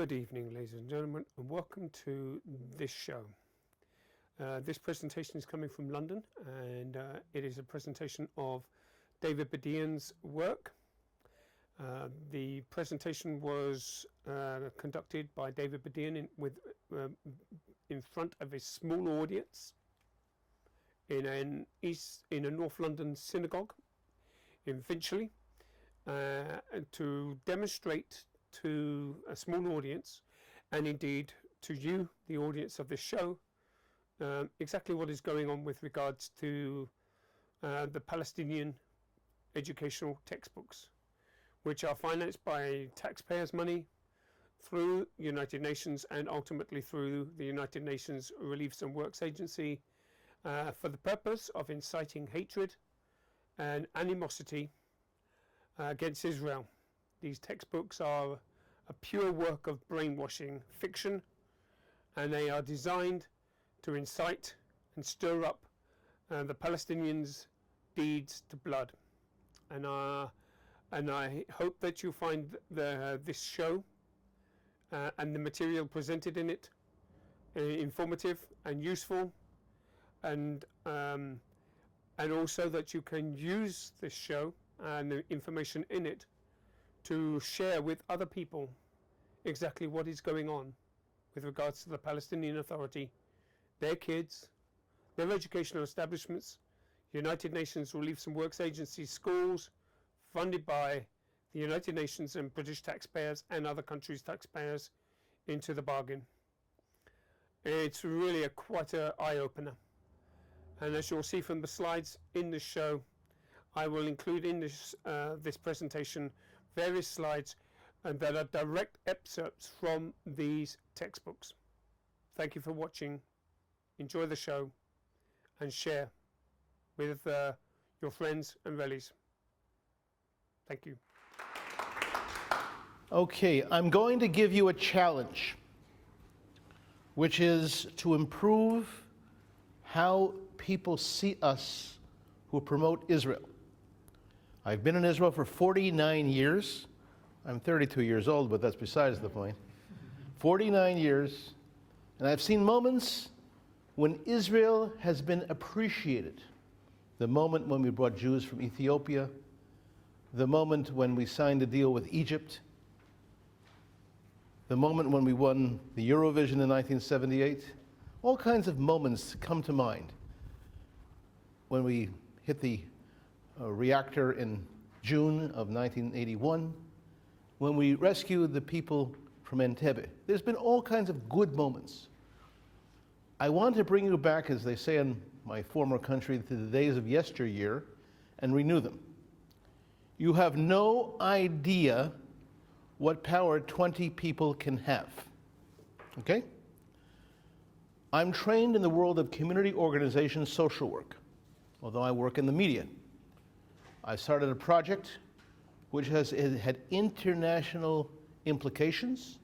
Good evening, ladies and gentlemen, and welcome to this show. This presentation is coming from London, and it is a presentation of David Bedein's work. The presentation was conducted by David Bedein in front of a small audience in a North London synagogue in Finchley, to demonstrate to a small audience, and indeed to you, the audience of this show, exactly what is going on with regards to the Palestinian educational textbooks, which are financed by taxpayers' money through the United Nations and ultimately through the United Nations Relief and Works Agency, for the purpose of inciting hatred and animosity against Israel. These textbooks are a pure work of brainwashing fiction, and they are designed to incite and stir up the Palestinians' deeds to blood. And I hope that you find this show and the material presented in it informative and useful, and also that you can use this show and the information in it to share with other people exactly what is going on with regards to the Palestinian Authority, their kids, their educational establishments, United Nations Relief and Works Agency schools, funded by the United Nations and British taxpayers and other countries' taxpayers into the bargain. It's really quite an eye-opener. And as you'll see from the slides in this show, I will include in this presentation various slides that are direct excerpts from these textbooks. Thank you for watching. Enjoy the show and share with your friends and relatives. Thank you. Okay, I'm going to give you a challenge, which is to improve how people see us who promote Israel. I've been in Israel for 49 years. I'm 32 years old, but that's besides the point. 49 years, and I've seen moments when Israel has been appreciated. The moment when we brought Jews from Ethiopia, the moment when we signed a deal with Egypt, the moment when we won the Eurovision in 1978. All kinds of moments come to mind. When we hit the reactor in June of 1981, when we rescued the people from Entebbe. There's been all kinds of good moments. I want to bring you back, as they say in my former country, to the days of yesteryear and renew them. You have no idea what power 20 people can have, okay? I'm trained in the world of community organization social work, although I work in the media. I started a project which has had international implications.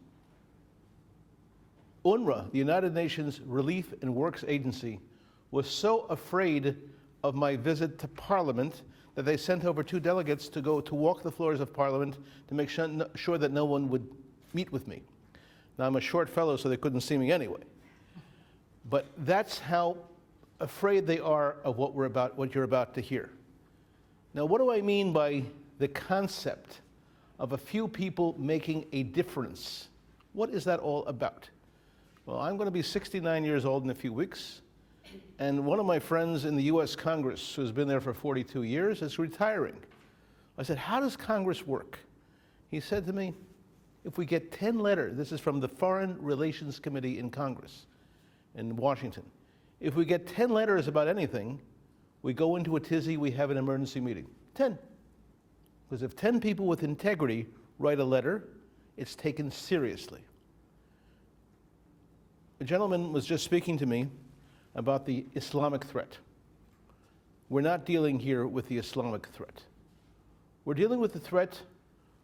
UNRWA, the United Nations Relief and Works Agency, was so afraid of my visit to Parliament that they sent over 2 delegates to go to walk the floors of Parliament to make sure that no one would meet with me. Now, I'm a short fellow, so they couldn't see me anyway. But that's how afraid they are of what you're about to hear. Now, what do I mean by the concept of a few people making a difference? What is that all about? Well, I'm going to be 69 years old in a few weeks, and one of my friends in the US Congress, who's been there for 42 years, is retiring. I said, how does Congress work? He said to me, if we get 10 letters, this is from the Foreign Relations Committee in Congress in Washington. If we get 10 letters about anything, we go into a tizzy, we have an emergency meeting. 10. Because if 10 people with integrity write a letter, it's taken seriously. A gentleman was just speaking to me about the Islamic threat. We're not dealing here with the Islamic threat. We're dealing with the threat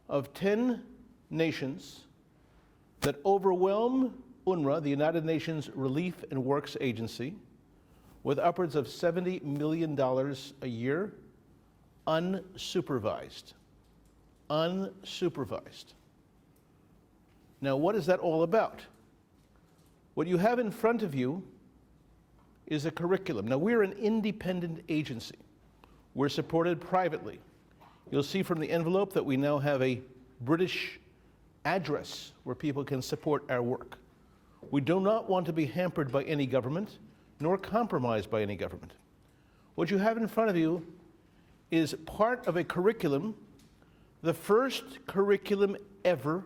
of 10 nations that overwhelm UNRWA, the United Nations Relief and Works Agency, with upwards of $70 million a year, unsupervised. Unsupervised. Now, what is that all about? What you have in front of you is a curriculum. Now, we're an independent agency. We're supported privately. You'll see from the envelope that we now have a British address where people can support our work. We do not want to be hampered by any government, nor compromised by any government. What you have in front of you is part of a curriculum, the first curriculum ever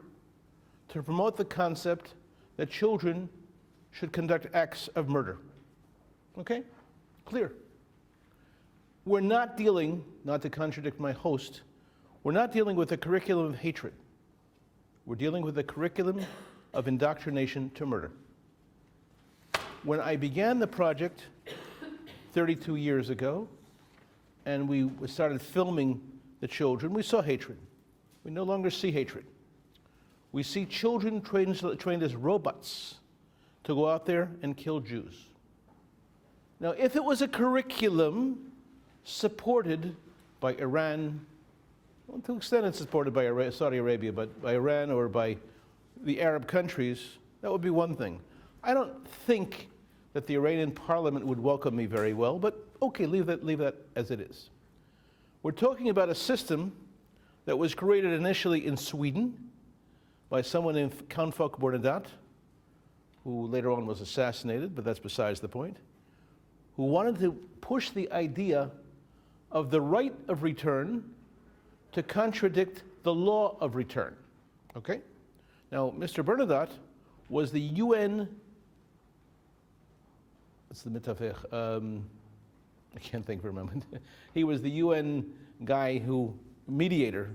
to promote the concept that children should conduct acts of murder. Okay? Clear. We're not dealing, not to contradict my host, we're not dealing with a curriculum of hatred. We're dealing with a curriculum of indoctrination to murder. When I began the project 32 years ago, and we started filming the children, we saw hatred. We no longer see hatred. We see children trained as robots to go out there and kill Jews. Now, if it was a curriculum supported by Iran, well, to an extent it's supported by Saudi Arabia, but by Iran or by the Arab countries, that would be one thing. I don't think that the Iranian parliament would welcome me very well, but okay, leave that as it is. We're talking about a system that was created initially in Sweden by someone named Count Falk Bernadotte, who later on was assassinated, but that's besides the point, who wanted to push the idea of the right of return to contradict the law of return. Okay? Now, Mr. Bernadotte was the UN, what's the mitafech? I can't think for a moment. He was the UN guy the mediator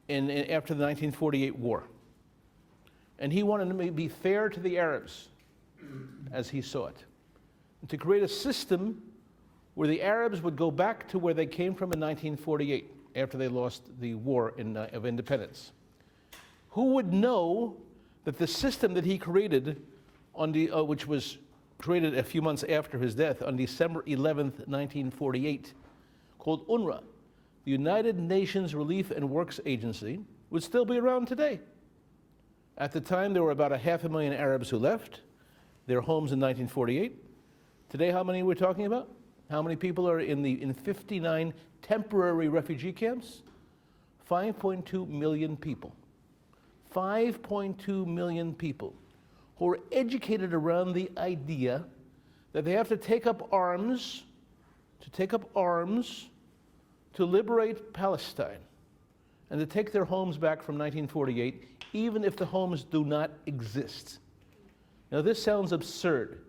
after the 1948 war. And he wanted to be fair to the Arabs, as he saw it, and to create a system where the Arabs would go back to where they came from in 1948, after they lost the war of independence. Who would know that the system that he created, which was created a few months after his death, on December 11th, 1948, called UNRWA, the United Nations Relief and Works Agency, would still be around today. At the time, there were about 500,000 Arabs who left their homes in 1948. Today, how many we're talking about? How many people are in 59 temporary refugee camps? 5.2 million people. 5.2 million people who are educated around the idea that they have to take up arms, to liberate Palestine and to take their homes back from 1948, even if the homes do not exist. Now, this sounds absurd.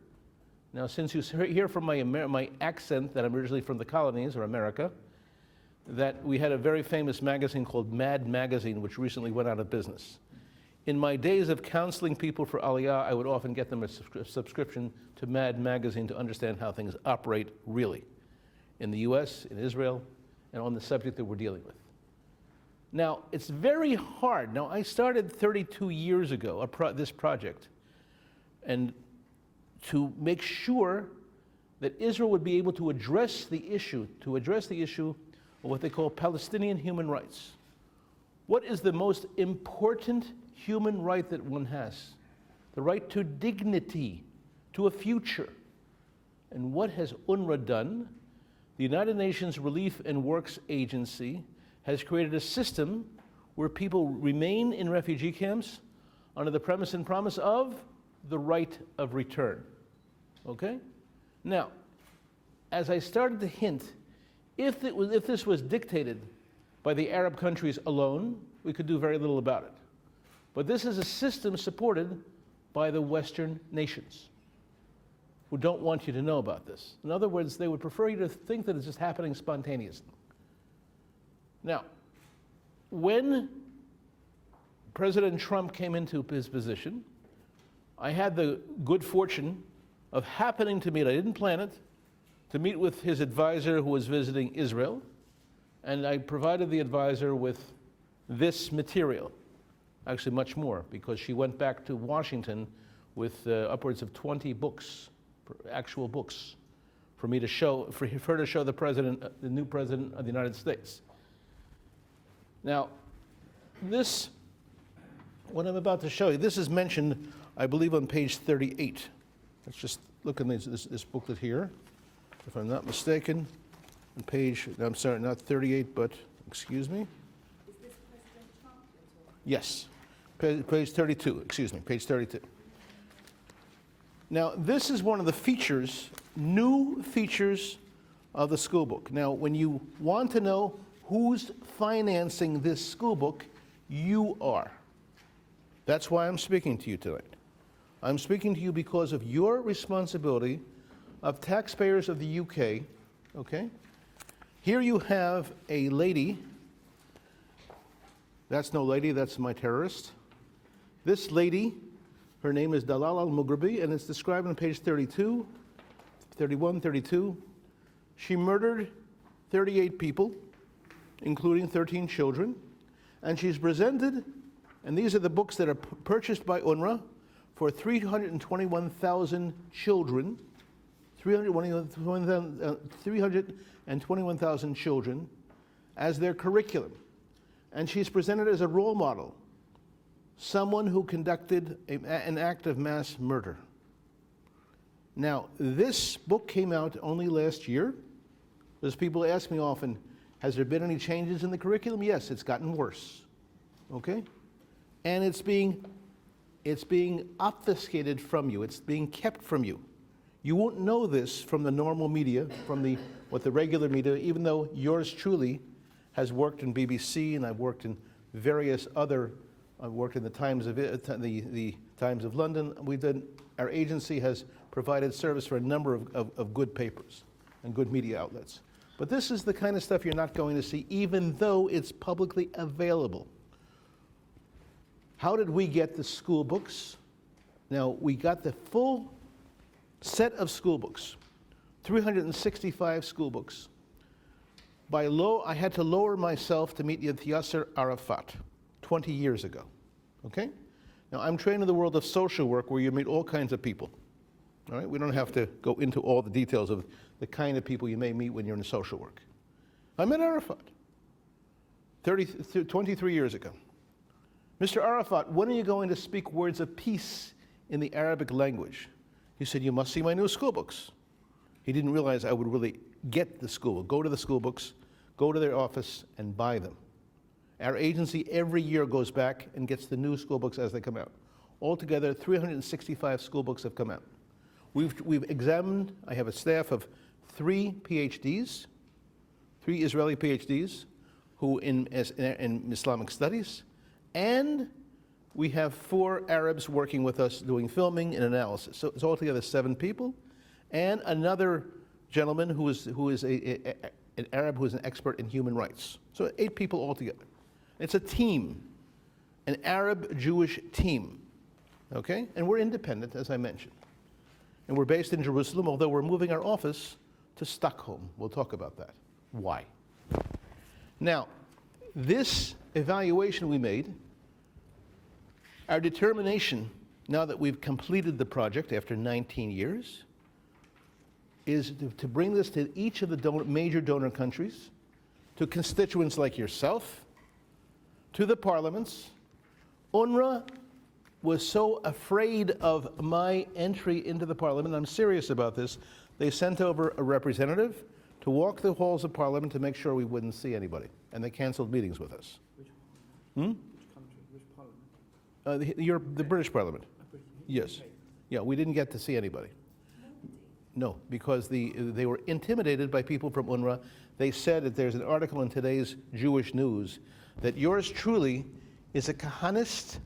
Now, since you hear from my accent that I'm originally from the colonies, or America, that we had a very famous magazine called Mad Magazine, which recently went out of business. In my days of counseling people for Aliyah, I would often get them a subscription to Mad Magazine to understand how things operate really in the US, in Israel, and on the subject that we're dealing with. Now, it's very hard. Now, I started 32 years ago, this project, and to make sure that Israel would be able to address the issue of what they call Palestinian human rights. What is the most important human right that one has? The right to dignity, to a future. And what has UNRWA done? The United Nations Relief and Works Agency has created a system where people remain in refugee camps under the premise and promise of the right of return. Okay? Now, as I started to hint, if this was dictated by the Arab countries alone, we could do very little about it. But this is a system supported by the Western nations who don't want you to know about this. In other words, they would prefer you to think that it's just happening spontaneously. Now, when President Trump came into his position, I had the good fortune of happening to meet, I didn't plan it, to meet with his advisor who was visiting Israel, and I provided the advisor with this material, actually much more, because she went back to Washington with upwards of 20 books, actual books, for her to show the new president of the United States. Now, this what I'm about to show you, this is mentioned, I believe, on page 38. Let's just look in this booklet here. If I'm not mistaken, on page, I'm sorry, not 38, but, excuse me. Is this President Trump you're talking? Yes, page 32, excuse me, page 32. Now, this is one of the features, new features of the school book. Now, when you want to know who's financing this school book, you are. That's why I'm speaking to you tonight. I'm speaking to you because of your responsibility of taxpayers of the UK, okay? Here you have a lady. That's no lady, that's my terrorist. This lady, her name is Dalal al-Mughrabi, and it's described on page 32, 31, 32. She murdered 38 people, including 13 children, and she's presented, and these are the books that are purchased by UNRWA for 321,000 children, 321,000 children as their curriculum. And she's presented as a role model, someone who conducted an act of mass murder. Now, this book came out only last year. As people ask me often, has there been any changes in the curriculum? Yes, it's gotten worse, okay? And it's being obfuscated from you. It's being kept from you. You won't know this from the normal media, from the regular media, even though yours truly has worked in BBC, and I've worked in various other. I've worked in the Times of the Times of London. Our agency has provided service for a number of good papers and good media outlets. But this is the kind of stuff you're not going to see, even though it's publicly available. How did we get the school books? Now, we got the full set of school books, 365 school books. I had to lower myself to meet Yasser Arafat 20 years ago, okay? Now, I'm trained in the world of social work where you meet all kinds of people, all right? We don't have to go into all the details of the kind of people you may meet when you're in social work. I met Arafat 23 years ago. Mr. Arafat, when are you going to speak words of peace in the Arabic language? He said, you must see my new school books. He didn't realize I would really get the school, go to the school books, go to their office and buy them. Our agency every year goes back and gets the new school books as they come out. Altogether, 365 school books have come out. We've examined, I have a staff of 3 PhDs, 3 Israeli PhDs, who in Islamic studies, and we have 4 Arabs working with us doing filming and analysis. So it's altogether 7 people, and another gentleman who is an Arab who is an expert in human rights. So 8 people altogether. It's a team, an Arab-Jewish team, okay? And we're independent, as I mentioned. And we're based in Jerusalem, although we're moving our office to Stockholm. We'll talk about that. Why? Now, this evaluation we made, our determination, now that we've completed the project after 19 years, is to bring this to each of the major donor countries, to constituents like yourself, to the parliaments. UNRWA was so afraid of my entry into the parliament, I'm serious about this, they sent over a representative to walk the halls of parliament to make sure we wouldn't see anybody, and they canceled meetings with us. Which country? Which parliament? The British Parliament. Yes. Yeah, we didn't get to see anybody. No, because they were intimidated by people from UNRWA. They said that there's an article in today's Jewish News that yours truly is a Kahanist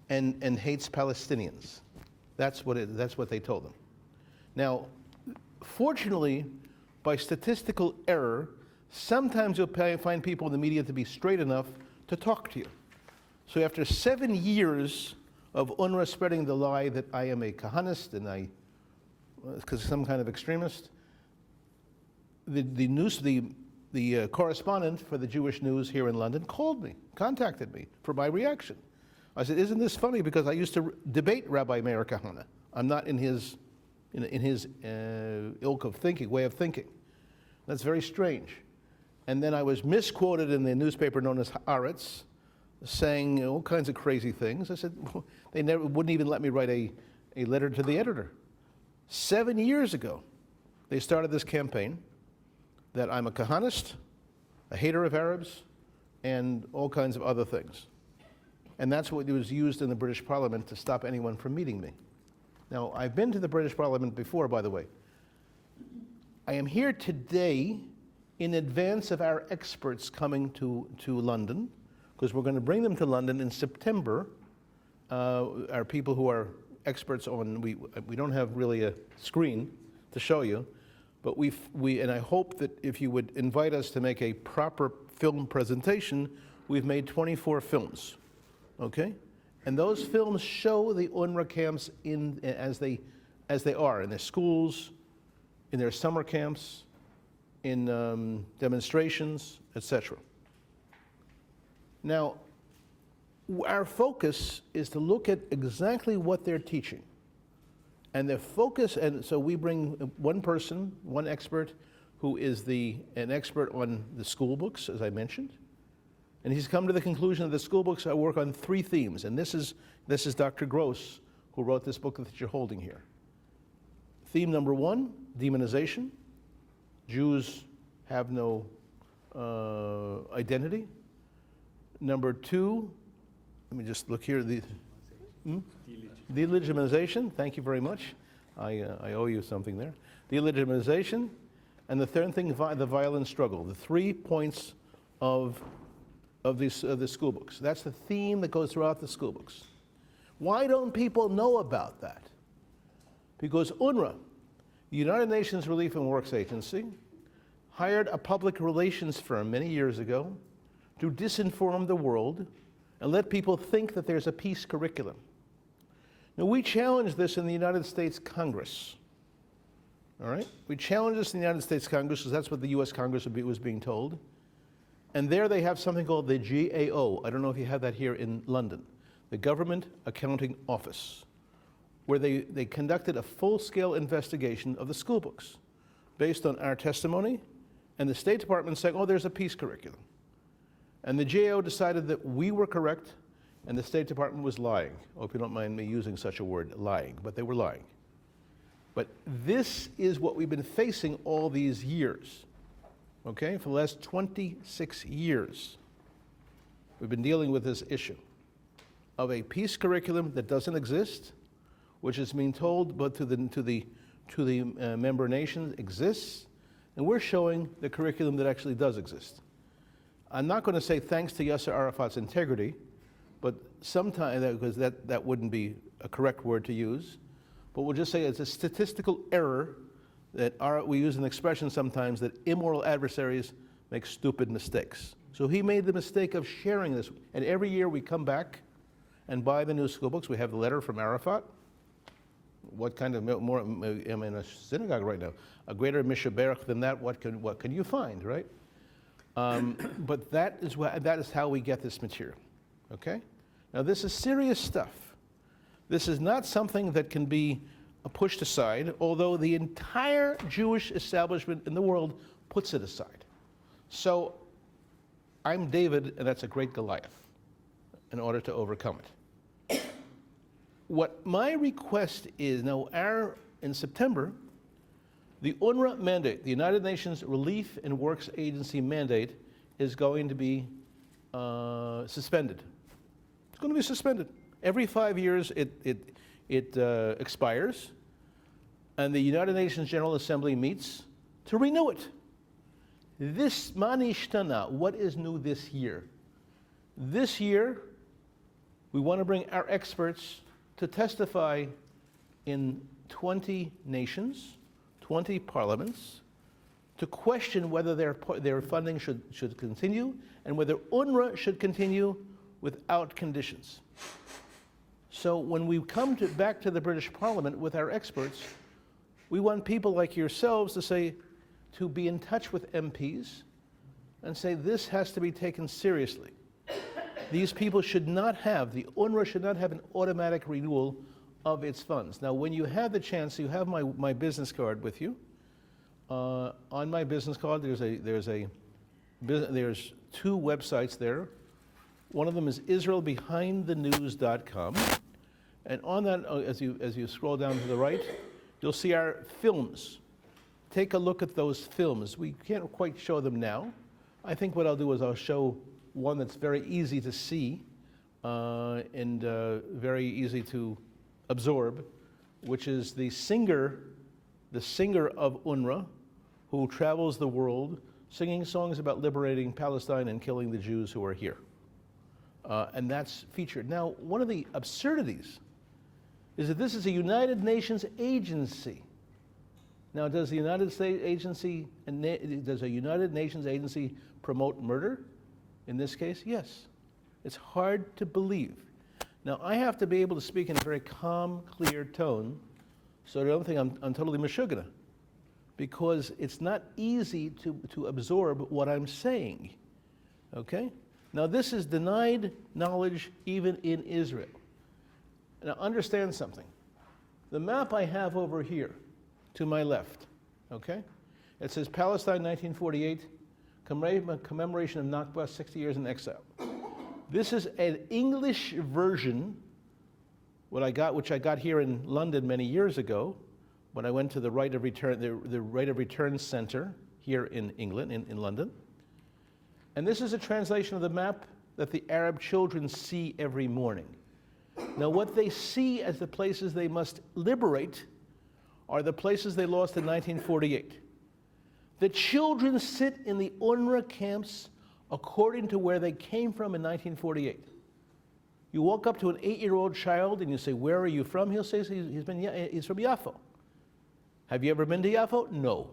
and hates Palestinians. That's what they told them. Now, fortunately, by statistical error, sometimes you'll find people in the media to be straight enough to talk to you. So after 7 years of UNRWA spreading the lie that I am a Kahanist and because some kind of extremist, the correspondent for the Jewish News here in London contacted me for my reaction. I said, isn't this funny, because I used to debate Rabbi Meir Kahane. I'm not in his ilk of thinking, way of thinking. That's very strange. And then I was misquoted in the newspaper known as Haaretz, saying all kinds of crazy things. I said, they never wouldn't even let me write a letter to the editor. 7 years ago, they started this campaign that I'm a Kahanist, a hater of Arabs, and all kinds of other things. And that's what was used in the British Parliament to stop anyone from meeting me. Now, I've been to the British Parliament before, by the way. I am here today in advance of our experts coming to London, because we're going to bring them to London in September. Our people who are experts on, we don't have really a screen to show you, but and I hope that if you would invite us to make a proper film presentation, we've made 24 films, okay? And those films show the UNRWA camps as they are, in their schools, in their summer camps, in demonstrations, etc. Now, our focus is to look at exactly what they're teaching. And their focus, and so we bring one person, one expert, who is an expert on the school books, as I mentioned. And he's come to the conclusion that the school books work on 3 themes. And this is Dr. Gross, who wrote this book that you're holding here. Theme number 1, demonization. Jews have no identity. Number 2, let me just look here. Delegitimization. Thank you very much. I owe you something there. Delegitimization. And the third thing, the violent struggle. The 3 points of the school books. That's the theme that goes throughout the school books. Why don't people know about that? Because UNRWA, the United Nations Relief and Works Agency, hired a public relations firm many years ago to disinform the world and let people think that there's a peace curriculum. Now, we challenged this in the United States Congress. All right? We challenged this in the United States Congress because that's what the US Congress was being told. And there they have something called the GAO. I don't know if you have that here in London. The Government Accounting Office, where they conducted a full-scale investigation of the school books based on our testimony, and the State Department saying, oh, there's a peace curriculum. And the GAO decided that we were correct, and the State Department was lying. I hope you don't mind me using such a word, lying, but they were lying. But this is what we've been facing all these years, okay? For the last 26 years, we've been dealing with this issue of a peace curriculum that doesn't exist, which is being told but to the member nations exists, and we're showing the curriculum that actually does exist. I'm not going to say thanks to Yasser Arafat's integrity, but sometimes, because that wouldn't be a correct word to use, but we'll just say it's a statistical error that we use an expression sometimes that immoral adversaries make stupid mistakes. So he made the mistake of sharing this, and every year we come back and buy the new school books. We have the letter from Arafat. What kind of more, I'm in a synagogue right now, a greater mishaberach than that, what can you find, right? But that is how we get this material, okay? Now this is serious stuff. This is not something that can be pushed aside, although the entire Jewish establishment in the world puts it aside. So I'm David, and that's a great Goliath in order to overcome it. What my request is, now in September, the UNRWA mandate, the United Nations Relief and Works Agency mandate, is going to be suspended. It's going to be suspended. Every 5 years it expires, and the United Nations General Assembly meets to renew it. This manishtana, what is new this year? This year, we want to bring our experts to testify in 20 nations, 20 parliaments, to question whether their funding should continue and whether UNRWA should continue without conditions. So when we come back to the British Parliament with our experts, we want people like yourselves to be in touch with MPs and say this has to be taken seriously. These people should not have, the UNRWA should not have an automatic renewal of its funds. Now, when you have the chance, you have my business card with you. On my business card, there's 2 websites there. One of them is IsraelBehindTheNews.com. And on that, as you scroll down to the right, you'll see our films. Take a look at those films. We can't quite show them now. I think what I'll do is I'll show one that's very easy to see and very easy to absorb, which is the singer of UNRWA, who travels the world singing songs about liberating Palestine and killing the Jews who are here. And that's featured. Now, one of the absurdities is that this is a United Nations agency. Now, does a United Nations agency promote murder? In this case, yes. It's hard to believe. Now, I have to be able to speak in a very calm, clear tone, so I don't think I'm totally meshugana, because it's not easy to absorb what I'm saying, okay? Now, this is denied knowledge even in Israel. Now, understand something. The map I have over here, to my left, okay? It says Palestine 1948, commemoration of Nakba, 60 years in exile. This is an English version, which I got here in London many years ago, when I went to the Right of Return, the Right of Return Center here in England, in London. And this is a translation of the map that the Arab children see every morning. Now, what they see as the places they must liberate are the places they lost in 1948. The children sit in the UNRWA camps according to where they came from in 1948. You walk up to an 8-year-old child and you say, "Where are you from?" He'll say he's from Yaffo. Have you ever been to Yaffo? No.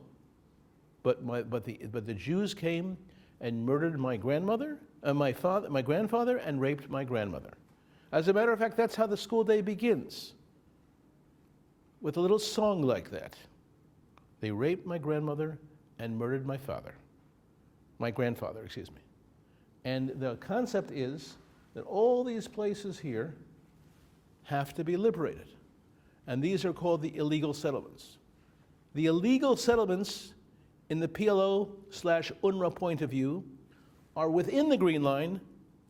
But the Jews came and murdered my grandmother, my grandfather, and raped my grandmother. As a matter of fact, that's how the school day begins, with a little song like that. They raped my grandmother and murdered my grandfather, excuse me. And the concept is that all these places here have to be liberated. And these are called the illegal settlements. The illegal settlements, in the PLO/UNRWA point of view, are within the Green Line,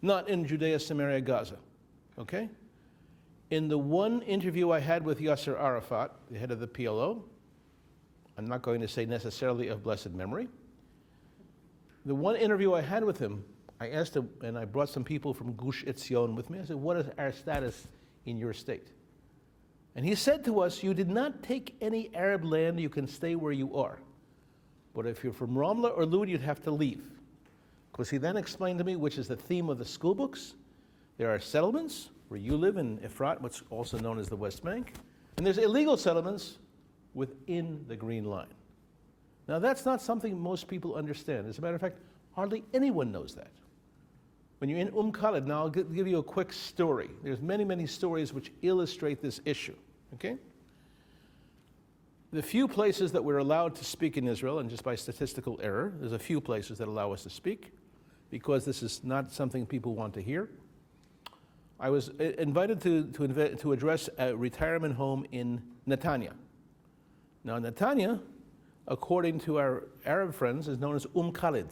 not in Judea, Samaria, Gaza. Okay? In the one interview I had with Yasser Arafat, the head of the PLO, I'm not going to say necessarily of blessed memory, the one interview I had with him, I asked him, and I brought some people from Gush Etzion with me, I said, "What is our status in your state?" And he said to us, "You did not take any Arab land, you can stay where you are. But if you're from Ramla or Lud, you'd have to leave." Because he then explained to me, which is the theme of the school books, there are settlements where you live in Efrat, what's also known as the West Bank, and there's illegal settlements within the Green Line. Now, that's not something most people understand. As a matter of fact, hardly anyone knows that. When you're in Khalid, now I'll give you a quick story. There's many, many stories which illustrate this issue, okay? The few places that we're allowed to speak in Israel, and just by statistical error, there's a few places that allow us to speak, because this is not something people want to hear. I was invited to address a retirement home in Netanya. Now, Netanya, according to our Arab friends, is known as Khalid,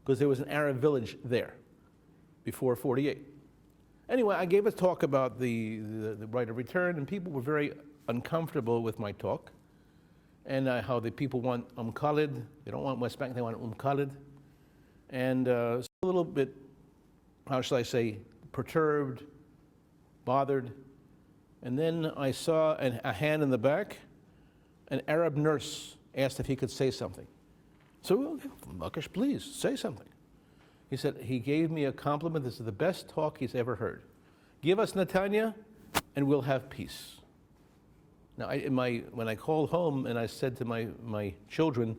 because there was an Arab village there before 48. Anyway, I gave a talk about the right of return, and people were very uncomfortable with my talk, and how the people want Khalid. They don't want West Bank, they want Khalid. And so a little bit, how shall I say, perturbed, bothered. And then I saw a hand in the back. An Arab nurse asked if he could say something. So, well, Makash, please, say something. He said, he gave me a compliment. This is the best talk he's ever heard. Give us Netanya, and we'll have peace. Now, when I called home and I said to my children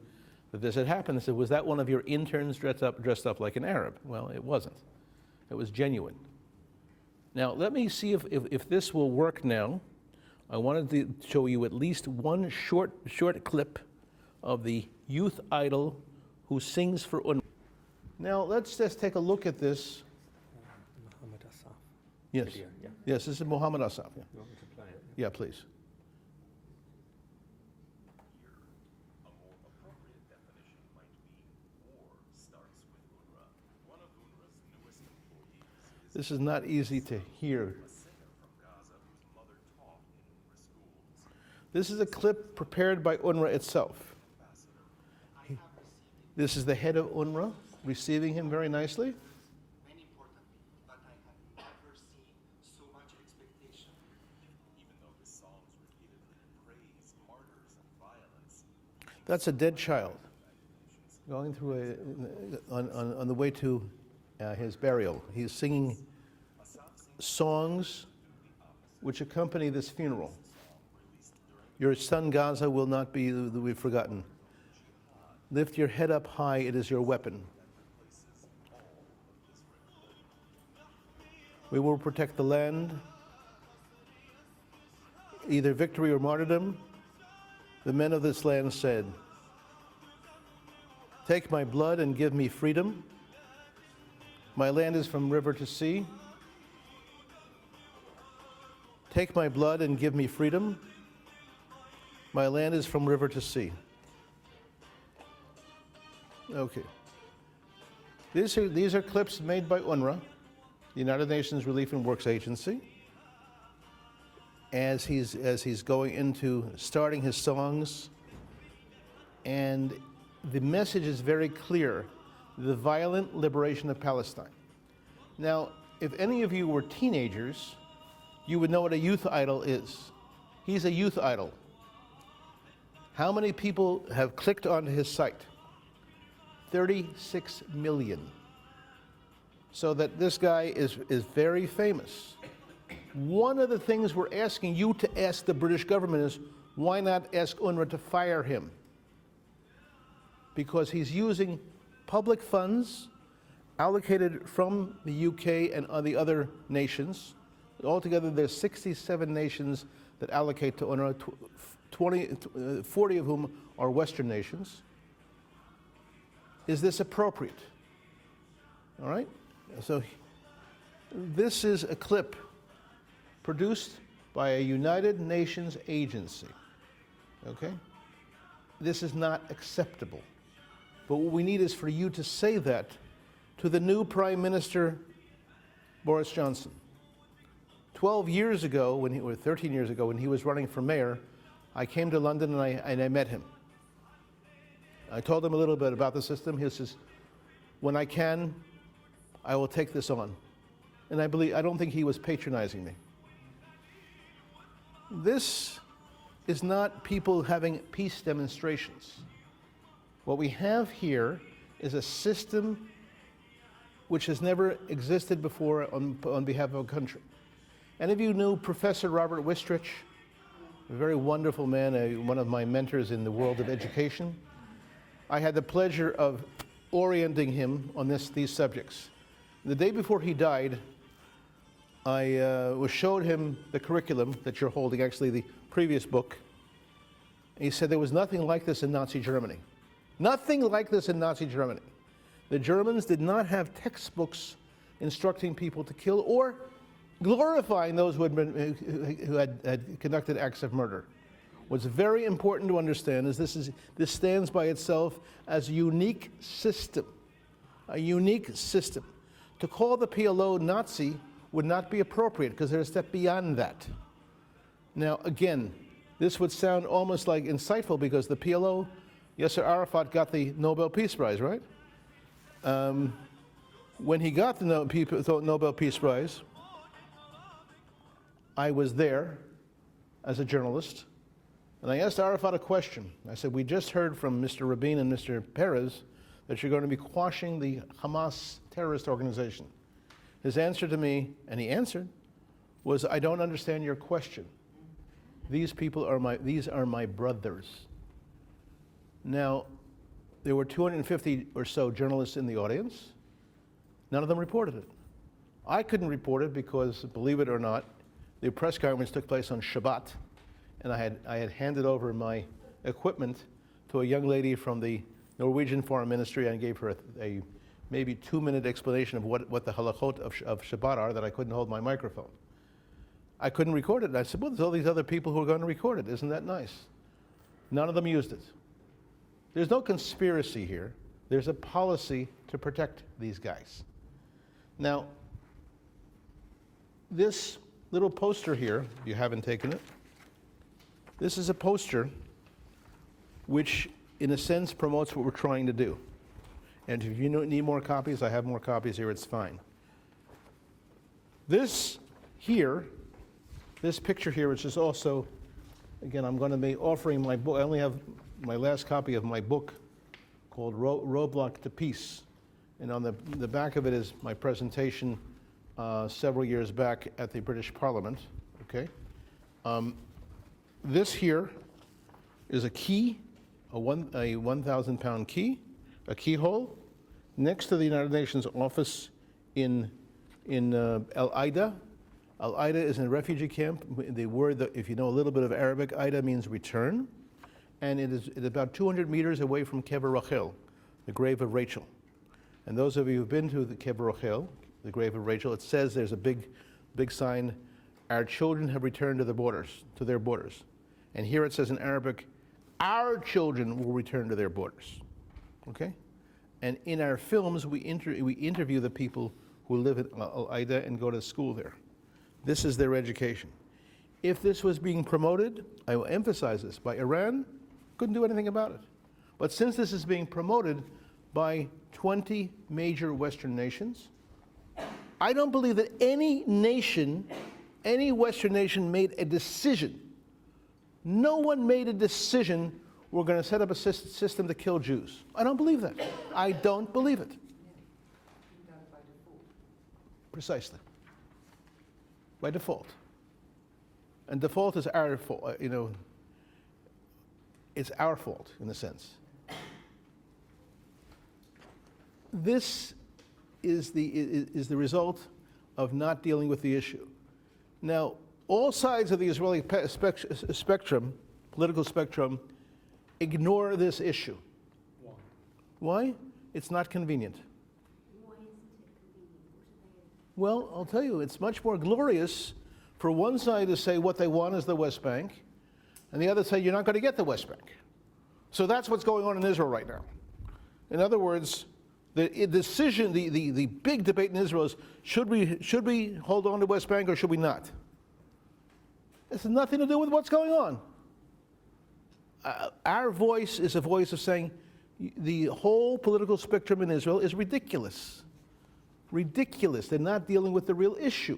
that this had happened, I said, "Was that one of your interns dressed up like an Arab?" Well, it wasn't. It was genuine. Now, let me see if this will work now. I wanted to show you at least one short clip of the youth idol who sings for UNRWA. Now, let's just take a look at this. Muhammad Asaf. Yes. Video, yeah. Yes, this is Muhammad Asaf. Yeah, You want me to play it? yeah, please. A more appropriate definition might be war starts with UNRWA. One of UNRWA's newest employees is This is not easy to hear. a singer from Gaza whose mother taught in UNRWA schools. This is a clip prepared by UNRWA itself. This is the head of UNRWA receiving him very nicely. Many important, but I have never seen so much expectation. Even though his songs repeatedly praise martyrs and violence, That's a dead child going through on the way to his burial. He's singing songs which accompany this funeral. Your son Gaza will not be forgotten. Lift your head up high, it is your weapon. We will protect the land, either victory or martyrdom. The men of this land said, take my blood and give me freedom. My land is from river to sea. Take my blood and give me freedom. My land is from river to sea. Okay. These are clips made by UNRWA, the United Nations Relief and Works Agency, as he's going into starting his songs. And the message is very clear: the violent liberation of Palestine. Now, if any of you were teenagers, you would know what a youth idol is. He's a youth idol. How many people have clicked onto his site? 36 million. So that this guy is very famous. One of the things we're asking you to ask the British government is, why not ask UNRWA to fire him? Because he's using public funds allocated from the UK and the other nations. Altogether, there's 67 nations that allocate to UNRWA, 40 of whom are Western nations. Is this appropriate? All right? So this is a clip produced by a United Nations agency. Okay? This is not acceptable. But what we need is for you to say that to the new Prime Minister, Boris Johnson. 12 years ago, or 13 years ago, when he was running for mayor, I came to London and I met him. I told him a little bit about the system. He says, when I can, I will take this on. And I don't think he was patronizing me. This is not people having peace demonstrations. What we have here is a system which has never existed before on behalf of a country. Any of you knew Professor Robert Wistrich? A very wonderful man, one of my mentors in the world of education. I had the pleasure of orienting him on these subjects. The day before he died, I showed him the curriculum that you're holding, actually the previous book. And he said there was nothing like this in Nazi Germany. Nothing like this in Nazi Germany. The Germans did not have textbooks instructing people to kill or glorifying those who had conducted acts of murder. What's very important to understand is this stands by itself as a unique system. A unique system. To call the PLO Nazi would not be appropriate because they're a step beyond that. Now, again, this would sound almost like insightful because the PLO, Yasser Arafat got the Nobel Peace Prize, right? When he got the Nobel Peace Prize, I was there as a journalist, and I asked Arafat a question. I said, we just heard from Mr. Rabin and Mr. Perez that you're going to be quashing the Hamas terrorist organization. His answer to me, and he answered, was, I don't understand your question. These are my brothers. Now, there were 250 or so journalists in the audience. None of them reported it. I couldn't report it because, believe it or not, the press conference took place on Shabbat, and I had handed over my equipment to a young lady from the Norwegian Foreign Ministry and gave her a maybe 2-minute explanation of what the halachot of Shabbat are, that I couldn't hold my microphone. I couldn't record it. And I said, well, there's all these other people who are going to record it. Isn't that nice? None of them used it. There's no conspiracy here. There's a policy to protect these guys. Now, this little poster here, if you haven't taken it, this is a poster which, in a sense, promotes what we're trying to do. And if you need more copies, I have more copies here, it's fine. This here, this picture here, which is also, again, I'm going to be offering my book. I only have my last copy of my book called Roadblock to Peace. And on the back of it is my presentation several years back at the British Parliament, okay? This here is a key, a 1,000-pound key, a keyhole, next to the United Nations office in El Aida. El Aida is a refugee camp. The word, that, if you know a little bit of Arabic, Aida means return. And it is about 200 meters away from Kever Rachel, the grave of Rachel. And those of you who've been to the Kever Rachel, the grave of Rachel, it says there's a big sign, our children have returned to their borders. And here it says in Arabic, our children will return to their borders, okay? And in our films, we interview the people who live in Al Aida and go to school there. This is their education. If this was being promoted, I will emphasize this, by Iran, couldn't do anything about it. But since this is being promoted by 20 major Western nations, I don't believe that any nation, any Western nation made a decision. No one made a decision, we're going to set up a system to kill Jews. I don't believe that. I don't believe it. Precisely. By default. And default is our fault, it's our fault in a sense. This is the result of not dealing with the issue. Now, all sides of the Israeli spectrum, political spectrum, ignore this issue. Why? Why? It's not convenient. Why isn't it convenient? Well, I'll tell you, it's much more glorious for one side to say what they want is the West Bank, and the other say you're not going to get the West Bank. So that's what's going on in Israel right now. In other words, the decision, the big debate in Israel is, should we hold on to West Bank or should we not? This has nothing to do with what's going on. Our voice is a voice of saying the whole political spectrum in Israel is ridiculous. Ridiculous. They're not dealing with the real issue.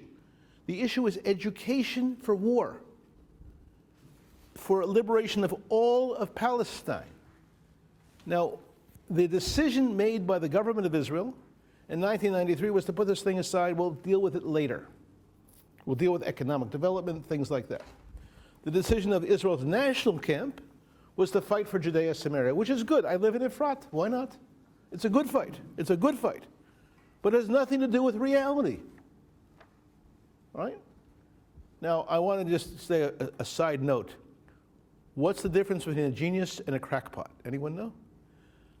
The issue is education for war, for liberation of all of Palestine. Now, the decision made by the government of Israel in 1993 was to put this thing aside. We'll deal with it later. We'll deal with economic development, things like that. The decision of Israel's national camp was to fight for Judea Samaria, which is good. I live in Efrat. Why not? It's a good fight. It's a good fight. But it has nothing to do with reality. All right? Now, I want to just say a side note. What's the difference between a genius and a crackpot? Anyone know?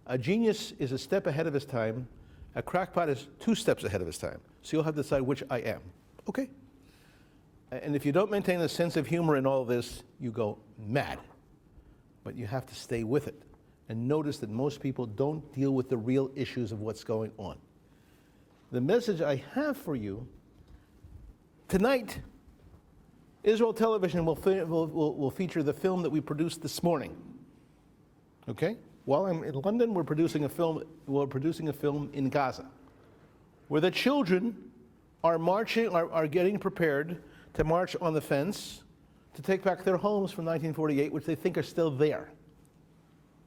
A genius is a step ahead of his time. A crackpot is 2 steps ahead of his time. So you'll have to decide which I am. Okay? And if you don't maintain a sense of humor in all this, you go mad. But you have to stay with it. And notice that most people don't deal with the real issues of what's going on. The message I have for you, tonight, Israel Television will feature the film that we produced this morning. Okay? While I'm in London, we're producing a film in Gaza, where the children are marching, are getting prepared to march on the fence to take back their homes from 1948, which they think are still there.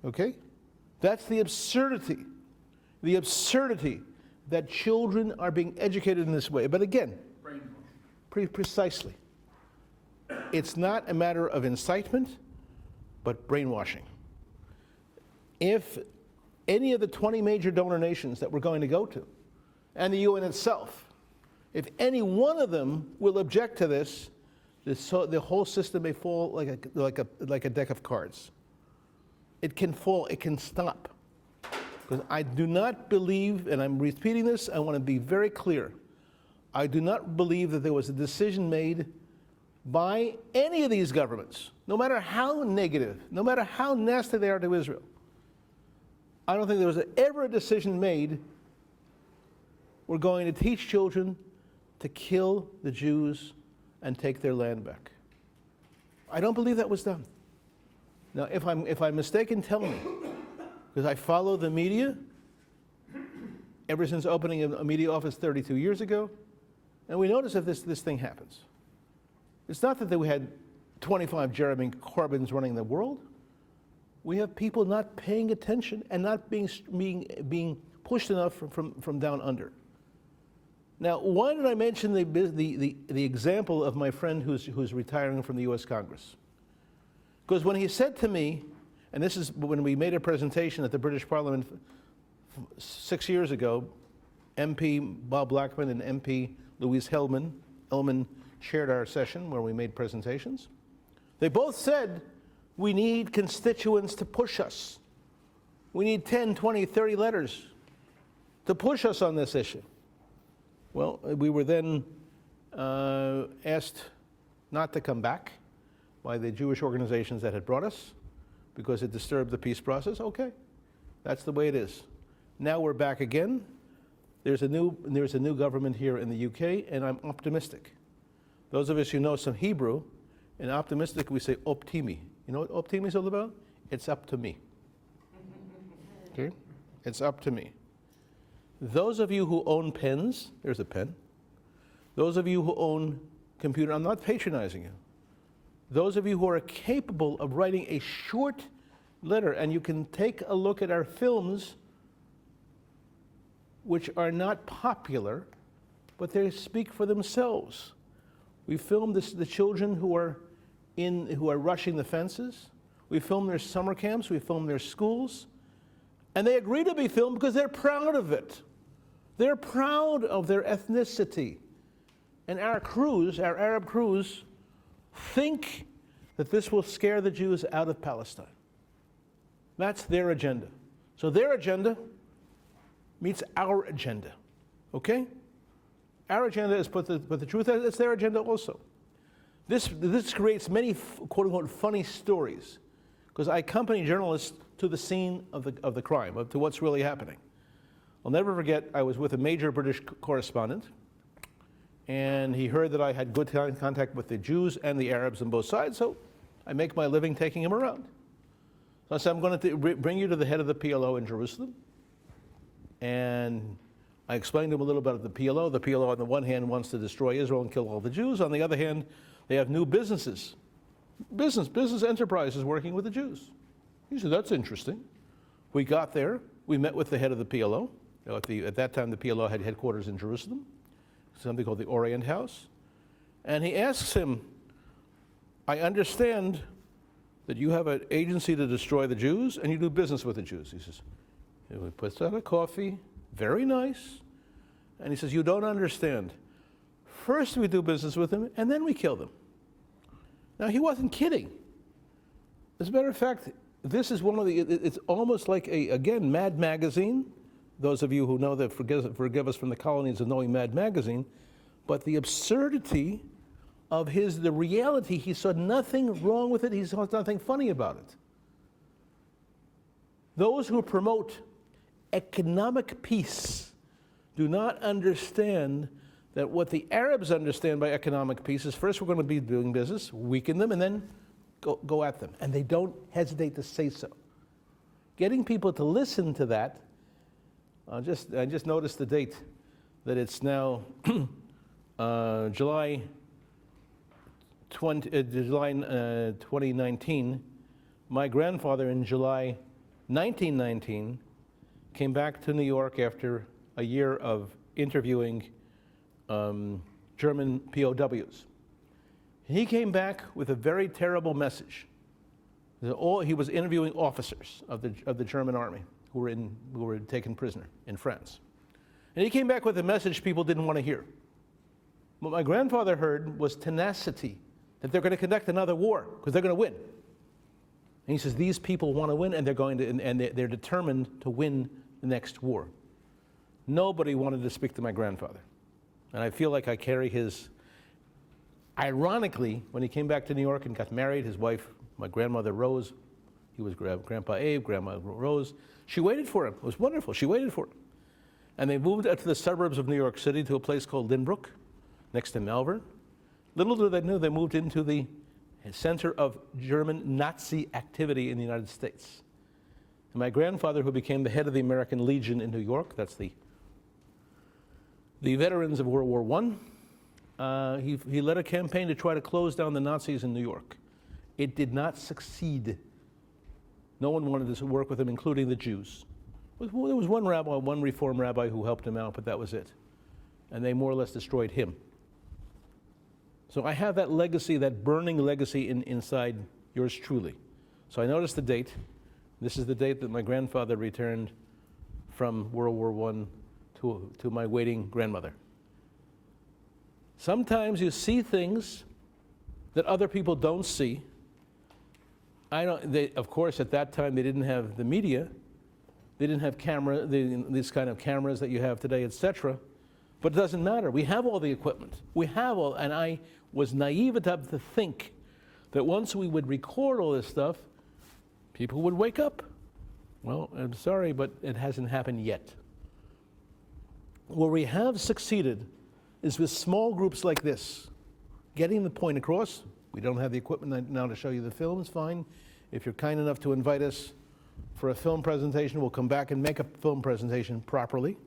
Okay? That's the absurdity. The absurdity that children are being educated in this way. But again, precisely. It's not a matter of incitement, but brainwashing. If any of the 20 major donor nations that we're going to go to, and the UN itself, if any one of them will object to this, the whole system may fall like a deck of cards. It can fall, it can stop. Because I do not believe, and I'm repeating this, I want to be very clear, I do not believe that there was a decision made by any of these governments, no matter how negative, no matter how nasty they are to Israel. I don't think there was ever a decision made, we're going to teach children to kill the Jews and take their land back. I don't believe that was done. Now, if I'm mistaken, tell me, because I follow the media ever since opening a media office 32 years ago, and we notice if this thing happens. It's not that we had 25 Jeremy Corbyns running the world. We have people not paying attention and not being pushed enough from down under. Now, why did I mention the example of my friend who's retiring from the U.S. Congress? Because when he said to me, and this is when we made a presentation at the British Parliament 6 years ago, MP Bob Blackman and MP Louise Hellman chaired our session where we made presentations. They both said, we need constituents to push us. We need 10, 20, 30 letters to push us on this issue. Well, we were then asked not to come back by the Jewish organizations that had brought us because it disturbed the peace process. Okay, that's the way it is. Now we're back again. There's a new government here in the UK, and I'm optimistic. Those of us who know some Hebrew, in optimistic we say optimi. You know what optimi is all about? It's up to me. Okay? It's up to me. Those of you who own pens, there's a pen. Those of you who own computer, I'm not patronizing you. Those of you who are capable of writing a short letter, and you can take a look at our films, which are not popular, but they speak for themselves. We filmed the children who are rushing the fences. We filmed their summer camps. We filmed their schools. And they agree to be filmed because they're proud of it. They're proud of their ethnicity. And our Arab crews, think that this will scare the Jews out of Palestine. That's their agenda. So their agenda meets our agenda. Okay? Our agenda is but the truth is it's their agenda also. This creates many quote-unquote funny stories because I accompany journalists to the scene of the crime, to what's really happening. I'll never forget, I was with a major British correspondent, and he heard that I had good contact with the Jews and the Arabs on both sides, so I make my living taking him around. So I said, I'm going to bring you to the head of the PLO in Jerusalem, and I explained to him a little bit about the PLO. The PLO, on the one hand, wants to destroy Israel and kill all the Jews. On the other hand, they have new business enterprises working with the Jews. He said, that's interesting. We got there. We met with the head of the PLO. At that time, the PLO had headquarters in Jerusalem, something called the Orient House. And he asks him, I understand that you have an agency to destroy the Jews and you do business with the Jews. He says, he puts out a coffee, very nice. And he says, you don't understand. First we do business with them and then we kill them. Now he wasn't kidding. As a matter of fact, this is one of it's almost like again, Mad Magazine. Those of you who know that forgive us from the colonies of knowing Mad Magazine, but the absurdity of the reality, he saw nothing wrong with it, he saw nothing funny about it. Those who promote economic peace do not understand that what the Arabs understand by economic peace is first we're going to be doing business, weaken them, and then go at them. And they don't hesitate to say so. Getting people to listen to that, I just noticed the date, that it's now July 2019. My grandfather in July 1919 came back to New York after a year of interviewing German POWs. He came back with a very terrible message. He was interviewing officers of the German army who were taken prisoner in France. And he came back with a message people didn't want to hear. What my grandfather heard was tenacity, that they're going to conduct another war because they're going to win. And he says these people want to win and they're determined to win the next war. Nobody wanted to speak to my grandfather. And I feel like I carry his. Ironically, when he came back to New York and got married, his wife, my grandmother Rose, he was Grandpa Abe, Grandma Rose, she waited for him. It was wonderful. She waited for him. And they moved out to the suburbs of New York City to a place called Lynbrook. next to Malvern. Little did they know they moved into the center of German Nazi activity in the United States. And my grandfather, who became the head of the American Legion in New York, that's the veterans of World War I, he led a campaign to try to close down the Nazis in New York. It did not succeed. No one wanted to work with him, including the Jews. There was one rabbi, one Reform rabbi who helped him out, but that was it. And they more or less destroyed him. So I have that legacy, that burning legacy inside yours truly. So I noticed the date. This is the date that my grandfather returned from World War I to my waiting grandmother. Sometimes you see things that other people don't see. Of course, at that time, they didn't have the media. They didn't have these kind of cameras that you have today, etc. But it doesn't matter. We have all the equipment. And I was naive enough to think that once we would record all this stuff, people would wake up. Well, I'm sorry, but it hasn't happened yet. Where we have succeeded is with small groups like this, getting the point across. We don't have the equipment now to show you the films, fine. If you're kind enough to invite us for a film presentation, we'll come back and make a film presentation properly.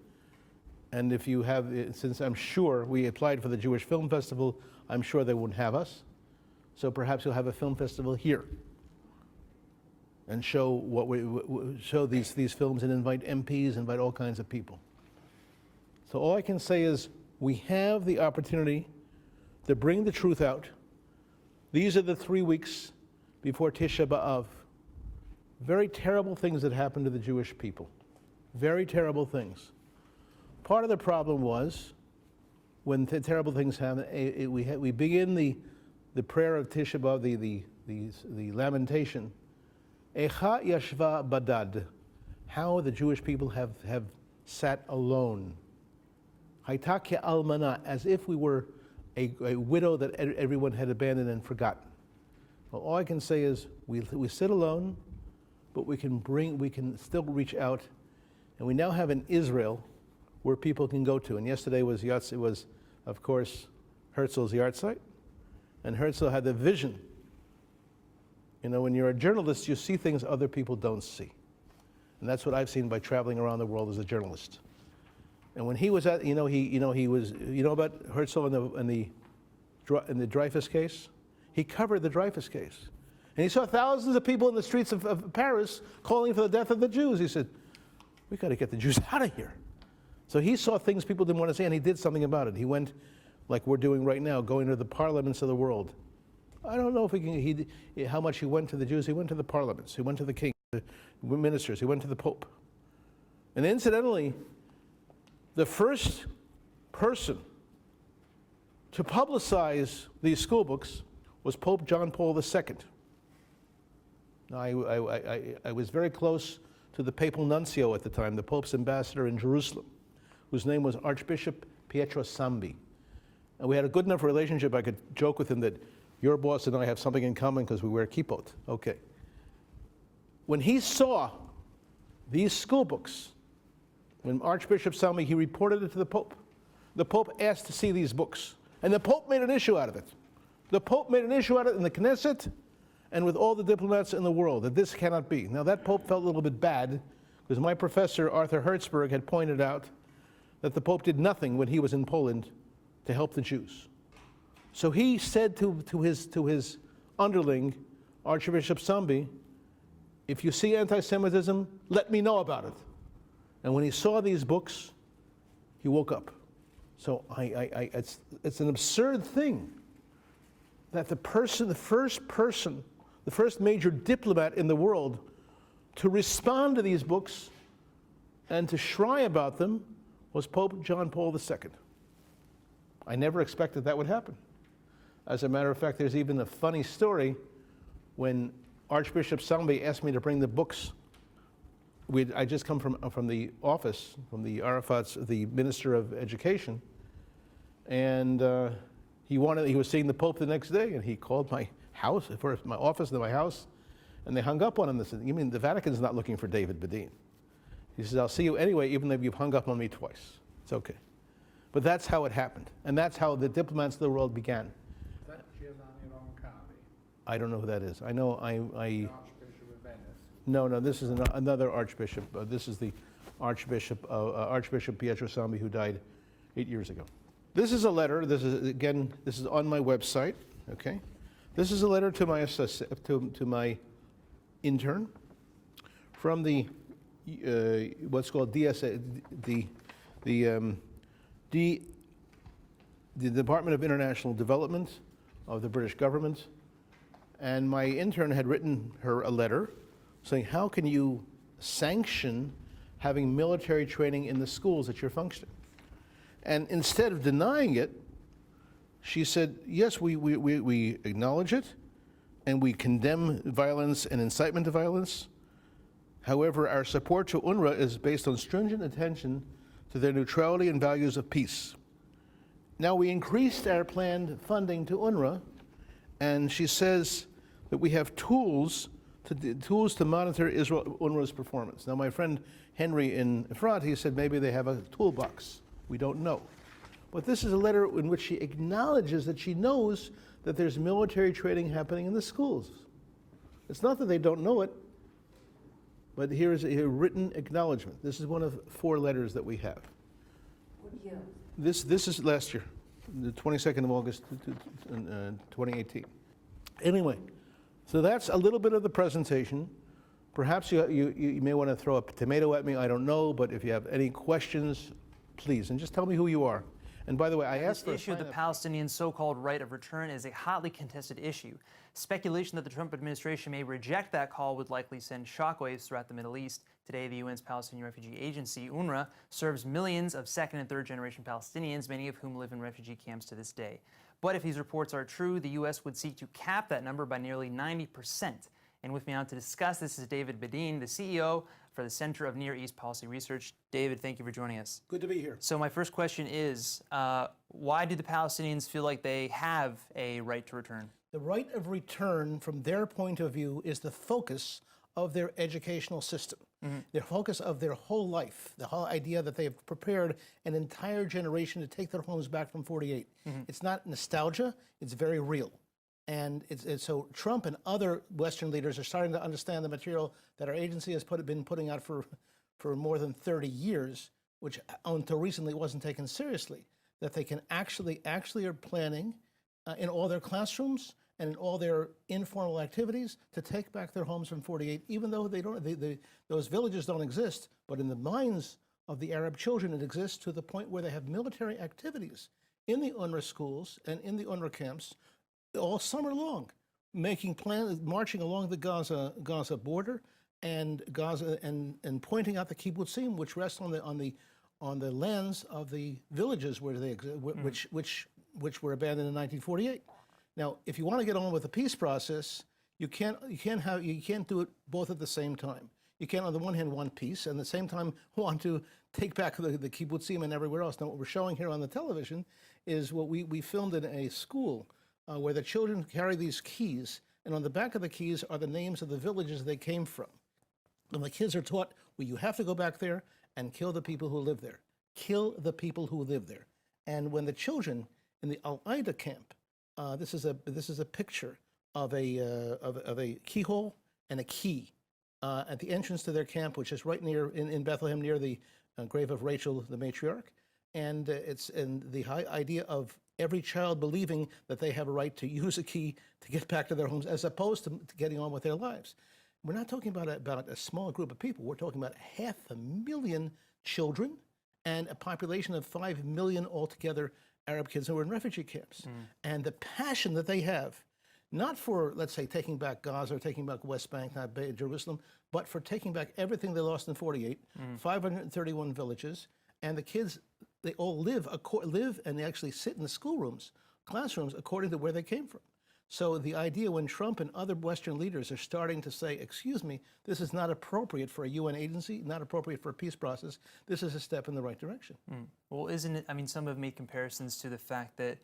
And if you have, since I'm sure we applied for the Jewish Film Festival, I'm sure they wouldn't have us. So perhaps you'll have a film festival here and show show these films and invite MPs, invite all kinds of people. So all I can say is we have the opportunity to bring the truth out. These are the 3 weeks before Tisha B'Av. Very terrible things that happened to the Jewish people. Very terrible things. Part of the problem was when terrible things happen, we begin the prayer of Tisha B'Av, the lamentation. Echa yashva badad, how the Jewish people have sat alone. Hayta ke'almana, as if we were a widow that everyone had abandoned and forgotten. Well, all I can say is we sit alone, but we can still reach out, and we now have an Israel where people can go to. And yesterday was of course Herzl's yard site, and Herzl had the vision. You know, when you're a journalist, you see things other people don't see, and that's what I've seen by traveling around the world as a journalist. And when he was at, he was, about Herzl in the Dreyfus case? He covered the Dreyfus case. And he saw thousands of people in the streets of Paris calling for the death of the Jews. He said, we got to get the Jews out of here. So he saw things people didn't want to see, and he did something about it. He went, like we're doing right now, going to the parliaments of the world. I don't know if how much he went to the Jews. He went to the parliaments. He went to the king, the ministers. He went to the Pope. And incidentally, the first person to publicize these school books was Pope John Paul II. Now, I was very close to the papal nuncio at the time, the Pope's ambassador in Jerusalem, whose name was Archbishop Pietro Sambi. And we had a good enough relationship, I could joke with him that your boss and I have something in common because we wear kippot. Okay. When he saw these school books, when Archbishop Sambi, he reported it to the Pope. The Pope asked to see these books. And the Pope made an issue out of it. The Pope made an issue out of it in the Knesset and with all the diplomats in the world, that this cannot be. Now that Pope felt a little bit bad because my professor, Arthur Hertzberg, had pointed out that the Pope did nothing when he was in Poland to help the Jews. So he said to his underling, Archbishop Sambi, if you see anti-Semitism, let me know about it. And when he saw these books, he woke up. So it's an absurd thing that the first major diplomat in the world to respond to these books and to shrine about them was Pope John Paul II. I never expected that would happen. As a matter of fact, there's even a funny story when Archbishop Sambi asked me to bring the books. I just come from the office, from the Arafat's, the Minister of Education, and he was seeing the Pope the next day, and he called my house, first my office, then my house, and they hung up on him. They said, you mean the Vatican's not looking for David Bedein? He says, I'll see you anyway, even though you've hung up on me twice. It's okay. But that's how it happened. And that's how the diplomats of the world began. Is that Giovanni Roncalli, I don't know who that is. I know the Archbishop of Venice? no, this is another archbishop. This is the Archbishop Pietro Sambi, who died 8 years ago. This is a letter. This is on my website. Okay, this is a letter to my to my intern from the what's called DSA, the Department of International Development of the British government. And my intern had written her a letter saying, how can you sanction having military training in the schools that you're functioning? And instead of denying it, she said, yes, we acknowledge it, and we condemn violence and incitement to violence. However, our support to UNRWA is based on stringent attention to their neutrality and values of peace. Now, we increased our planned funding to UNRWA, and she says that we have tools to monitor UNRWA's performance. Now, my friend Henry in front, he said maybe they have a toolbox. We don't know. But this is a letter in which she acknowledges that she knows that there's military training happening in the schools. It's not that they don't know it, but here is a written acknowledgement. This is one of 4 letters that we have. What year? This is last year, the 22nd of August, 2018. Anyway, so that's a little bit of the presentation. Perhaps you may want to throw a tomato at me, I don't know, but if you have any questions, please, and just tell me who you are. And by the way, I asked for This issue of the Palestinian so-called right of return is a hotly contested issue. Speculation that the Trump administration may reject that call would likely send shockwaves throughout the Middle East. Today, the UN's Palestinian Refugee Agency, UNRWA, serves millions of second and third generation Palestinians, many of whom live in refugee camps to this day. But if these reports are true, the U.S. would seek to cap that number by nearly 90%. And with me now to discuss this is David Bedein, the CEO for the Center of Near East Policy Research. David, thank you for joining us. Good to be here. So my first question is, why do the Palestinians feel like they have a right to return? The right of return, from their point of view, is the focus of their educational system, the focus of their whole life, the whole idea that they have prepared an entire generation to take their homes back from 48. It's not nostalgia, it's very real. And so Trump and other Western leaders are starting to understand the material that our agency has been putting out for more than 30 years, which until recently wasn't taken seriously, that they can actually are planning in all their classrooms and in all their informal activities to take back their homes from 48, even though those villages don't exist, but in the minds of the Arab children it exists to the point where they have military activities in the UNRWA schools and in the UNRWA camps all summer long, making plans, marching along the Gaza border and Gaza and pointing out the kibbutzim, which rest on the lands of the villages where they exist, which were abandoned in 1948. Now, if you want to get on with the peace process, you can't do it both at the same time. You can't, on the one hand, want peace, and at the same time want to take back the kibbutzim and everywhere else. Now, what we're showing here on the television is what we filmed in a school where the children carry these keys, and on the back of the keys are the names of the villages they came from. And the kids are taught, well, you have to go back there and kill the people who live there. Kill the people who live there. And when the children in the Al-Aida camp, this is a picture of a keyhole and a key at the entrance to their camp, which is right near in Bethlehem, near the grave of Rachel, the matriarch. And it's the high idea of every child believing that they have a right to use a key to get back to their homes, as opposed to getting on with their lives. We're not talking about a small group of people. We're talking about 500,000 children and a population of 5 million altogether Arab kids who are in refugee camps. And the passion that they have, not for, let's say, taking back Gaza or taking back West Bank, not Jerusalem, but for taking back everything they lost in 48, 531 villages, and the kids, they all live and they actually sit in the schoolrooms, classrooms, according to where they came from. So the idea when Trump and other Western leaders are starting to say, excuse me, this is not appropriate for a UN agency, not appropriate for a peace process, this is a step in the right direction. Well, isn't it, I mean, some have made comparisons to the fact that,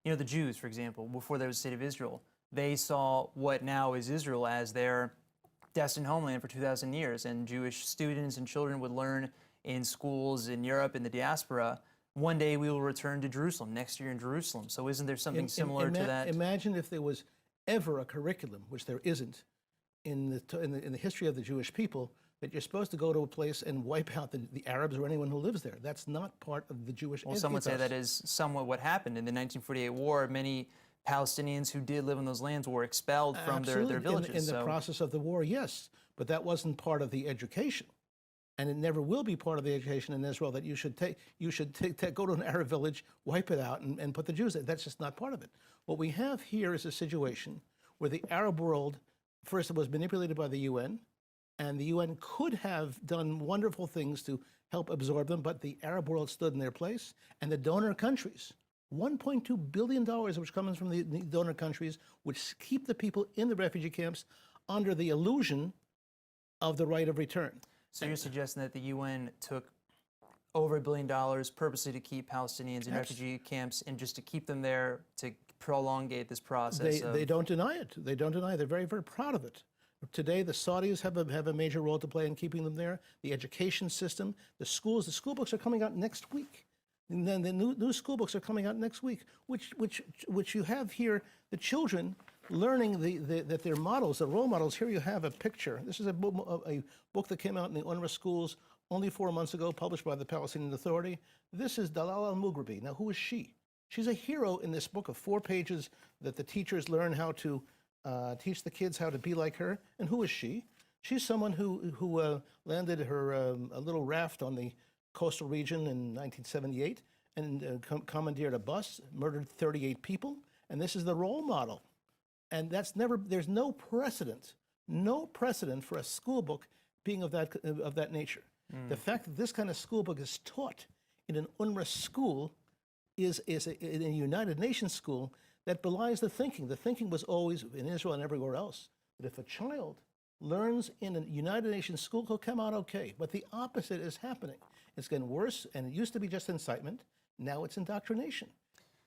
you know, the Jews, for example, before there was a state of Israel, they saw what now is Israel as their destined homeland for 2,000 years, and Jewish students and children would learn in schools in Europe, in the diaspora, one day we will return to Jerusalem, next year in Jerusalem. So isn't there something similar to that? Imagine if there was ever a curriculum, which there isn't, in the history of the Jewish people, that you're supposed to go to a place and wipe out the Arabs or anyone who lives there. That's not part of the Jewish Well, some would say that is somewhat what happened in the 1948 war. Many Palestinians who did live in those lands were expelled from their villages. In the process of the war, yes, but that wasn't part of the education, and it never will be part of the education in Israel. That you should go to an Arab village, wipe it out, and put the Jews there. That's just not part of it. What we have here is a situation where the Arab world, first, it was manipulated by the UN, and the UN could have done wonderful things to help absorb them, but the Arab world stood in their place, and the donor countries, $1.2 billion, which comes from the donor countries, which keep the people in the refugee camps under the illusion of the right of return. So you're suggesting that the UN took over $1 billion purposely to keep Palestinians in refugee camps and just to keep them there to prolongate this process? They don't deny it. They don't deny it. They're very, very proud of it. Today, the Saudis have a major role to play in keeping them there. The education system, the schools, the school books are coming out next week. And then the new school books are coming out next week, which you have here, the children learning that they're models, the role models. Here you have a picture. This is a book that came out in the UNRWA schools only 4 months ago, published by the Palestinian Authority. This is Dalal al-Mughrabi. Now, who is she? She's a hero in this book of 4 pages that the teachers learn how to teach the kids how to be like her. And who is she? She's someone who landed her a little raft on the coastal region in 1978 and commandeered a bus, murdered 38 people. And this is the role model. And there's no precedent for a school book being of that nature. The fact that this kind of school book is taught in an UNRWA school is in a United Nations school that belies the thinking. The thinking was always, in Israel and everywhere else, that if a child learns in a United Nations school, he'll come out okay. But the opposite is happening. It's getting worse, and it used to be just incitement. Now it's indoctrination.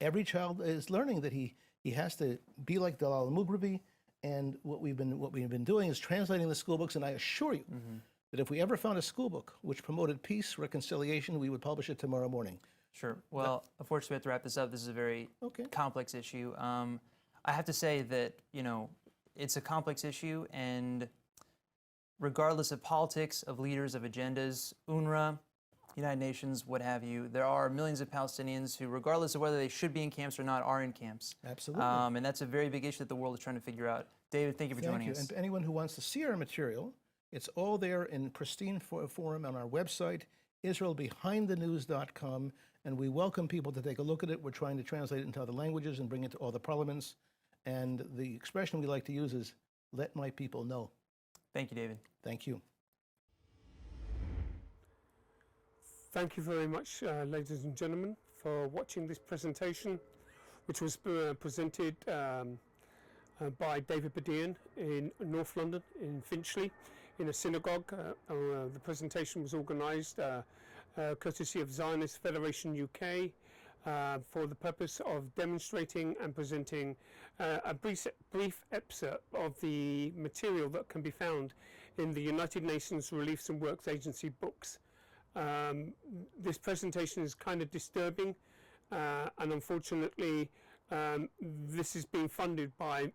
Every child is learning that he has to be like Dalal al-Mughrabi, and what we've been doing is translating the school books, and I assure you that if we ever found a school book which promoted peace, reconciliation, we would publish it tomorrow morning. Sure. Well, unfortunately, we have to wrap this up. This is a very complex issue. I have to say that, it's a complex issue, and regardless of politics, of leaders, of agendas, UNRWA, United Nations, what have you, there are millions of Palestinians who, regardless of whether they should be in camps or not, are in camps. Absolutely. And that's a very big issue that the world is trying to figure out. David, thank you for joining us. And anyone who wants to see our material, it's all there in pristine form on our website, israelbehindthenews.com, and we welcome people to take a look at it. We're trying to translate it into other languages and bring it to all the parliaments. And the expression we like to use is, let my people know. Thank you, David. Thank you. Thank you very much, ladies and gentlemen, for watching this presentation, which was presented by David Bedein in North London, in Finchley, in a synagogue. The presentation was organised courtesy of Zionist Federation UK for the purpose of demonstrating and presenting a brief excerpt of the material that can be found in the United Nations Relief and Works Agency books. This presentation is kind of disturbing, and unfortunately this is being funded by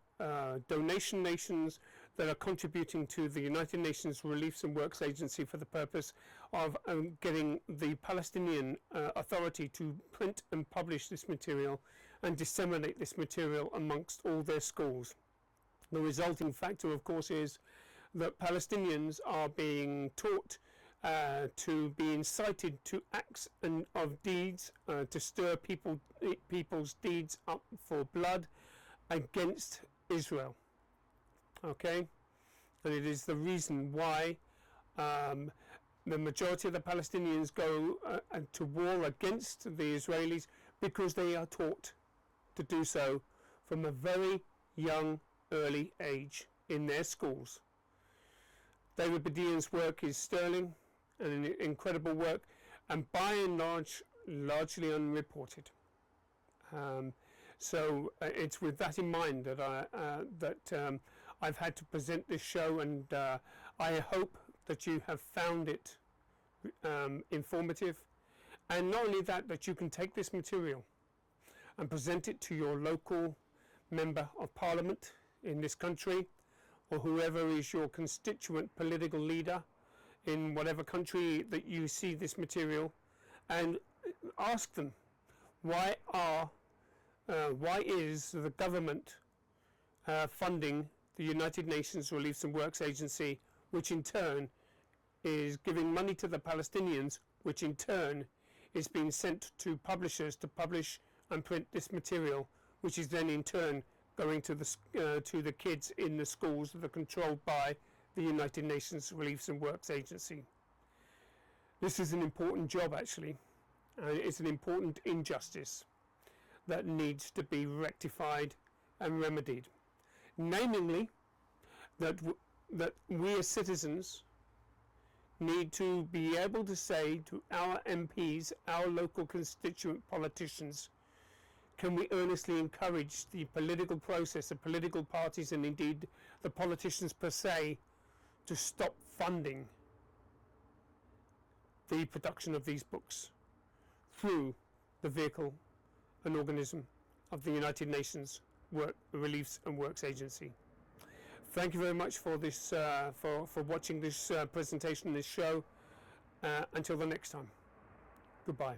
donation nations that are contributing to the United Nations Relief and Works Agency for the purpose of getting the Palestinian Authority to print and publish this material and disseminate this material amongst all their schools. The resulting factor, of course, is that Palestinians are being taught to be incited to acts of deeds, to stir people's deeds up for blood against Israel. Okay, and it is the reason why the majority of the Palestinians go to war against the Israelis, because they are taught to do so from a very young, early age in their schools. David Bedein's work is sterling and an incredible work, and by and large, largely unreported. So it's with that in mind that I've had to present this show, and I hope that you have found it informative And not only that, but you can take this material and present it to your local member of parliament in this country, or whoever is your constituent political leader in whatever country that you see this material, and ask them, why is the government funding the United Nations Relief and Works Agency, which in turn is giving money to the Palestinians, which in turn is being sent to publishers to publish and print this material, which is then in turn going to the kids in the schools that are controlled by the United Nations Relief and Works Agency. This is an important job, actually. It's an important injustice that needs to be rectified and remedied. Namely, that we as citizens need to be able to say to our MPs, our local constituent politicians, can we earnestly encourage the political process, the political parties, and indeed the politicians per se, to stop funding the production of these books through the vehicle and organism of the United Nations Relief and Works Agency. Thank you very much for this, for watching this presentation, this show. Until the next time, goodbye.